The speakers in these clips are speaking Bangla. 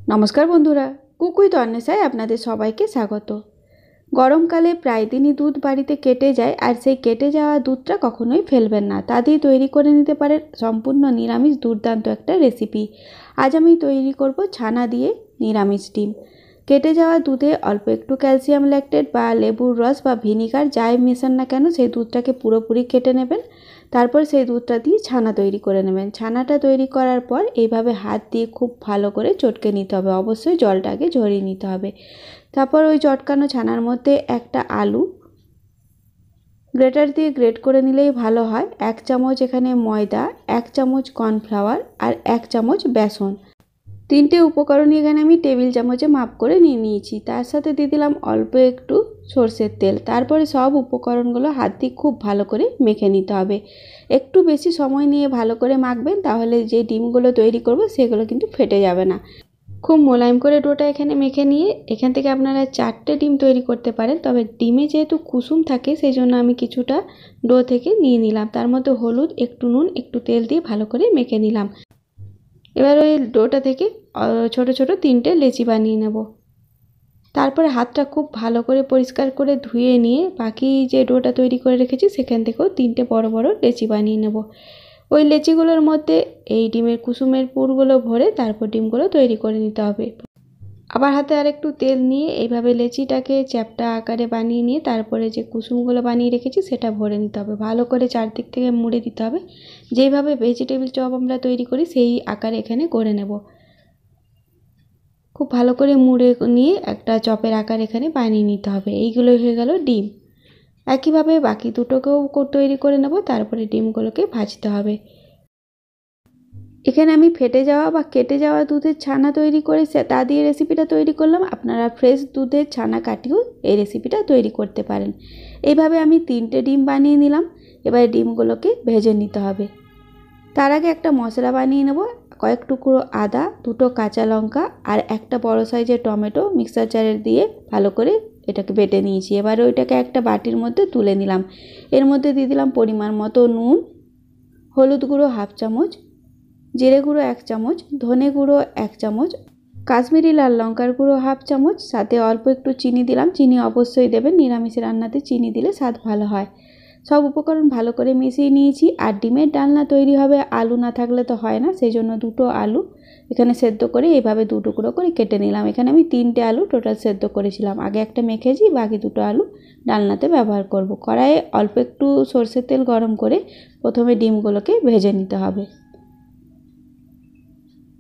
নমস্কার বন্ধুরা, কুক উইথ অন্বেষায় আপনাদের সবাইকে স্বাগত। গরমকালে প্রায় দিনই দুধ বাড়িতে কেটে যায়, আর সেই কেটে যাওয়া দুধটা কখনোই ফেলবেন না। তা দিয়ে তৈরি করে নিতে পারেন সম্পূর্ণ নিরামিষ দুর্দান্ত একটা রেসিপি। আজ আমি তৈরি করব ছানা দিয়ে নিরামিষ ডিম। কেটে যাওয়া দুধে অল্প একটু ক্যালসিয়াম ল্যাকটেট বা লেবুর রস বা ভিনিগার যাই মেশান না কেন, সেই দুধটাকে পুরোপুরি কেটে নেবেন। তারপর সেই দুধটা দিয়ে ছানা তৈরি করে নেবেন। ছানাটা তৈরি করার পর এইভাবে হাত দিয়ে খুব ভালো করে চটকে নিতে হবে। অবশ্যই জলটাকে ঝরিয়ে নিতে হবে। তারপর ওই চটকানো ছানার মধ্যে একটা আলু গ্রেটার দিয়ে গ্রেট করে নিলেই ভালো হয়। 1 চামচ এখানে ময়দা, 1 চামচ কর্নফ্লাওয়ার আর 1 চামচ বেসন, 3টে উপকরণই এখানে আমি টেবিল চামচে মাপ করে নিয়েছি। তার সাথে দিয়ে দিলাম অল্প একটু সরষের তেল। তারপরে সব উপকরণগুলো হাত দিয়ে খুব ভালো করে মেখে নিতে হবে। একটু বেশি সময় নিয়ে ভালো করে মাখবেন, তাহলে যে ডিমগুলো তৈরি করব সেগুলো কিন্তু ফেটে যাবে না। খুব মোলায়েম করে ডোটা এখানে মেখে নিয়ে এখান থেকে আপনারা 4টে ডিম তৈরি করতে পারেন। তবে ডিমে যেহেতু কুসুম থাকে সেই জন্য আমি কিছুটা ডো থেকে নিয়ে নিলাম। তার মধ্যে হলুদ, একটু নুন, একটু তেল দিয়ে ভালো করে মেখে নিলাম। এবার ওই ডোটা থেকে ছোট ছোট 3টে লেচি বানিয়ে নেব। তারপরে হাতটা খুব ভালো করে পরিষ্কার করে ধুয়ে নিয়ে বাকি যে ডোটা তৈরি করে রেখেছি সেখান থেকেও 3টে বড় বড় লেচি বানিয়ে নেব। ওই লেচিগুলোর মধ্যে এই ডিমের কুসুমের পুরগুলো ভরে তারপর ডিমগুলো তৈরি করে নিতে হবে। আবার হাতে আরেকটু তেল নিয়ে এইভাবে লেচিটাকে চ্যাপ্টা আকারে বানিয়ে নিয়ে তারপরে যে কুসুমগুলো বানিয়ে রেখেছি সেটা ভরে নিতে হবে। ভালো করে চারদিক থেকে মুড়ে দিতে হবে। যেইভাবে ভেজিটেবিল চপ আমরা তৈরি করি সেই আকারে এখানে করে নেব। খুব ভালো করে মুড়ে নিয়ে একটা চপের আকার এখানে বানিয়ে নিতে হবে। এইগুলো হয়ে গেল ডিম। একইভাবে বাকি দুটোকেও তৈরি করে নেব। তারপরে ডিমগুলোকে ভাজতে হবে। এখানে আমি ফেটে যাওয়া বা কেটে যাওয়া দুধের ছানা তৈরি করে তা দিয়ে রেসিপিটা তৈরি করলাম। আপনারা ফ্রেশ দুধের ছানা কাটিয়েও এই রেসিপিটা তৈরি করতে পারেন। এইভাবে আমি 3টে ডিম বানিয়ে নিলাম। এবার ডিমগুলোকে ভেজে নিতে হবে। তার আগে একটা মশলা বানিয়ে নেব। কয়েক টুকরো আদা, 2টো কাঁচা লঙ্কা আর একটা বড় সাইজের টমেটো মিক্সার জারে দিয়ে ভালো করে এটাকে বেটে নিয়েছি। এবার ওইটাকে একটা বাটির মধ্যে তুলে নিলাম। এর মধ্যে দিয়ে দিলাম পরিমাণ মতো নুন, হলুদ গুঁড়ো 1/2 চামচ, জিরে গুঁড়ো 1 চামচ, ধনে গুঁড়ো 1 চামচ, কাশ্মীরি লাল লঙ্কার গুঁড়ো 1/2 চামচ, সাথে অল্প একটু চিনি দিলাম। চিনি অবশ্যই দেবেন, নিরামিষ রান্নাতে চিনি দিলে স্বাদ ভালো হয়। সব উপকরণ ভালো করে মিশিয়ে নিয়েছি। আর ডিমের ডালনা তৈরি হবে, আলু না থাকলে তো হয় না, সেই জন্য 2টো আলু এখানে সেদ্ধ করে এইভাবে 2 টুকরো করে কেটে নিলাম। এখানে আমি 3টে আলু টোটাল সেদ্ধ করেছিলাম। আগে একটা মেখেছি, বাকি 2টো আলু ডালনাতে ব্যবহার করব। কড়াইয়ে অল্প একটু সরষের তেল গরম করে প্রথমে ডিমগুলোকে ভেজে নিতে হবে।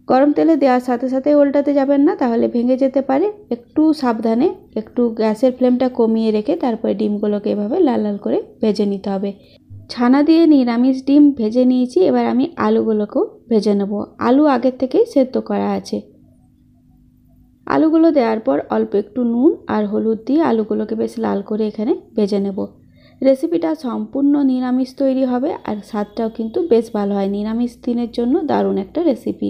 গরম তেলে দেওয়ার সাথে সাথে উল্টাতে যাবেন না, তাহলে ভেঙে যেতে পারে। একটু সাবধানে একটু গ্যাসের ফ্লেমটা কমিয়ে রেখে তারপরে ডিমগুলোকে এভাবে লাল লাল করে ভেজে নিতে হবে। ছানা দিয়ে নিরামিষ ডিম ভেজে নিয়েছি। এবার আমি আলুগুলোকেও ভেজে নেব। আলু আগের থেকেই সেদ্ধ করা আছে। আলুগুলো দেওয়ার পর অল্প একটু নুন আর হলুদ দিয়ে আলুগুলোকে বেশ লাল করে এখানে ভেজে নেব। রেসিপিটা সম্পূর্ণ নিরামিষ তৈরি হবে আর স্বাদটাও কিন্তু বেশ ভালো হয়। নিরামিষ দিনের জন্য দারুণ একটা রেসিপি।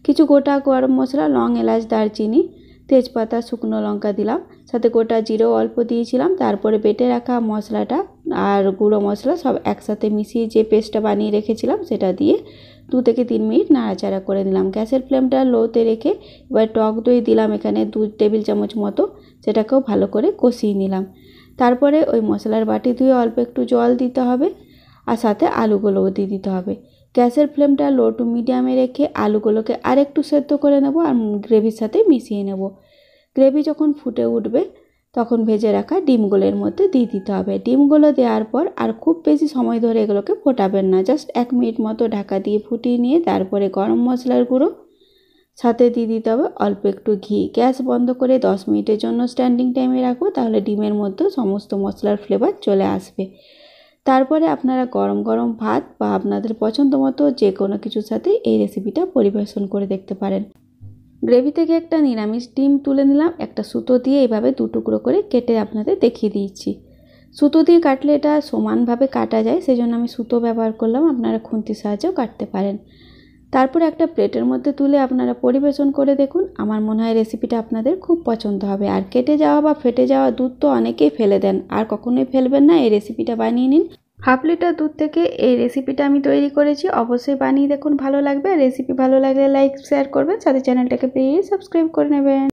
কিছু গোটা গরম মশলা, লং, এলাচ, দারচিনি, তেজপাতা, শুকনো লঙ্কা দিলাম। সাথে গোটা জিরেও অল্প দিয়েছিলাম। তারপরে বেটে রাখা মশলাটা আর গুঁড়ো মশলা সব একসাথে মিশিয়ে যে পেস্টটা বানিয়ে রেখেছিলাম সেটা দিয়ে 2 থেকে 3 মিনিট নাড়াচাড়া করে নিলাম। গ্যাসের ফ্লেমটা লোতে রেখে এবার টক দই দিলাম এখানে 2 টেবিল চামচ মতো, সেটাকেও ভালো করে কষিয়ে নিলাম। তারপরে ওই মশলার বাটি ধুয়ে অল্প একটু জল দিতে হবে আর সাথে আলুগুলোও দিয়ে দিতে হবে। গ্যাসের ফ্লেমটা লো টু মিডিয়ামে রেখে আলুগুলোকে আরেকটু সেদ্ধ করে নেব আর গ্রেভির সাথে মিশিয়ে নেব। গ্রেভি যখন ফুটে উঠবে তখন ভেজে রাখা ডিমগুলোর মধ্যে দিয়ে দিতে হবে। ডিমগুলো দেওয়ার পর আর খুব বেশি সময় ধরে এগুলোকে ফোটাবেন না, জাস্ট 1 মিনিট মতো ঢাকা দিয়ে ফুটিয়ে নিয়ে তারপরে গরম মশলার গুঁড়ো সাথে দিয়ে দিতে হবে অল্প একটু ঘি। গ্যাস বন্ধ করে 10 মিনিটের জন্য স্ট্যান্ডিং টাইমে রাখবো, তাহলে ডিমের মধ্যে সমস্ত মশলার ফ্লেভার চলে আসবে। তারপরে আপনারা গরম গরম ভাত বা আপনাদের পছন্দ মতো যে কোনো কিছুর সাথে এই রেসিপিটা পরিবেশন করে দেখতে পারেন। গ্রেভি থেকে একটা নিরামিষ ডিম তুলে নিলাম। একটা সুতো দিয়ে এইভাবে 2 টুকরো করে কেটে আপনাদের দেখিয়ে দিচ্ছি। সুতো দিয়ে কাটলে এটা সমানভাবে কাটা যায়, সেই জন্য আমি সুতো ব্যবহার করলাম। আপনারা খুন্তির সাহায্যেও কাটতে পারেন। তারপর একটা প্লেটের মধ্যে তুলে আপনারা পরিবেশন করে দেখুন। আমার মনে হয় রেসিপিটা আপনাদের খুব পছন্দ হবে। আর কেটে যাওয়া বা ফেটে যাওয়া দুধ তো অনেকেই ফেলে দেন, আর কখনোই ফেলবেন না। এই রেসিপিটা বানিয়ে নিন। হাফ লিটার দুধ থেকে এই রেসিপিটা আমি তৈরি করেছি। অবশ্যই বানিয়ে দেখুন, ভালো লাগবে। রেসিপি ভালো লাগলে লাইক শেয়ার করবেন, সাথে চ্যানেলটাকে প্লিজ সাবস্ক্রাইব করে নেবেন।